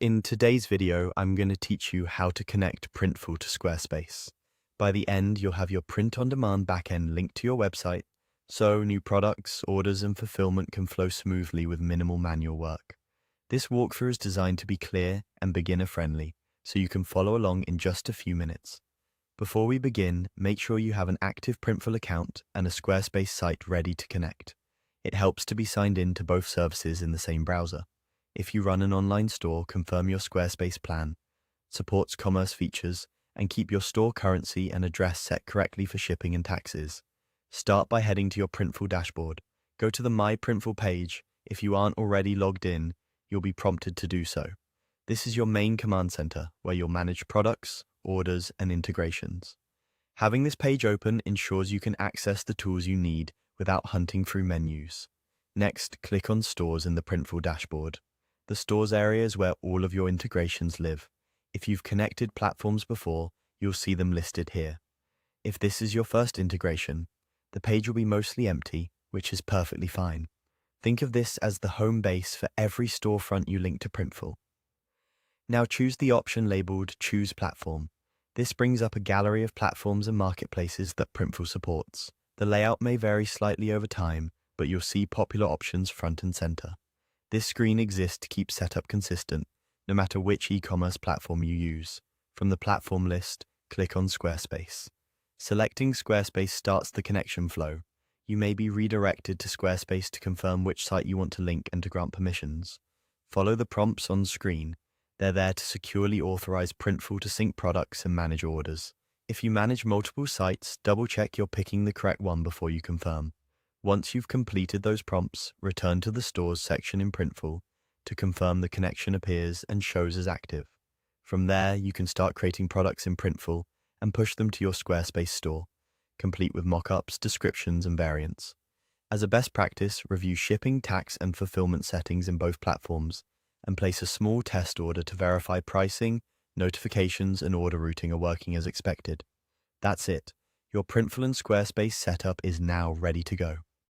In today's video, I'm going to teach you how to connect Printful to Squarespace. By the end, you'll have your print-on-demand backend linked to your website, so new products, orders, and fulfillment can flow smoothly with minimal manual work. This walkthrough is designed to be clear and beginner-friendly, so you can follow along in just a few minutes. Before we begin, make sure you have an active Printful account and a Squarespace site ready to connect. It helps to be signed in to both services in the same browser. If you run an online store, confirm your Squarespace plan, supports commerce features, and keep your store currency and address set correctly for shipping and taxes. Start by heading to your Printful dashboard. Go to the My Printful page. If you aren't already logged in, you'll be prompted to do so. This is your main command center, where you'll manage products, orders, and integrations. Having this page open ensures you can access the tools you need without hunting through menus. Next, click on Stores in the Printful dashboard. The Stores area is where all of your integrations live. If you've connected platforms before, you'll see them listed here. If this is your first integration, the page will be mostly empty, which is perfectly fine. Think of this as the home base for every storefront you link to Printful. Now choose the option labeled Choose Platform. This brings up a gallery of platforms and marketplaces that Printful supports. The layout may vary slightly over time, but you'll see popular options front and center. This screen exists to keep setup consistent, no matter which e-commerce platform you use. From the platform list, click on Squarespace. Selecting Squarespace starts the connection flow. You may be redirected to Squarespace to confirm which site you want to link and to grant permissions. Follow the prompts on screen. They're there to securely authorize Printful to sync products and manage orders. If you manage multiple sites, double-check you're picking the correct one before you confirm. Once you've completed those prompts, return to the Stores section in Printful to confirm the connection appears and shows as active. From there, you can start creating products in Printful and push them to your Squarespace store, complete with mockups, descriptions, and variants. As a best practice, review shipping, tax, and fulfillment settings in both platforms and place a small test order to verify pricing, notifications, and order routing are working as expected. That's it. Your Printful and Squarespace setup is now ready to go.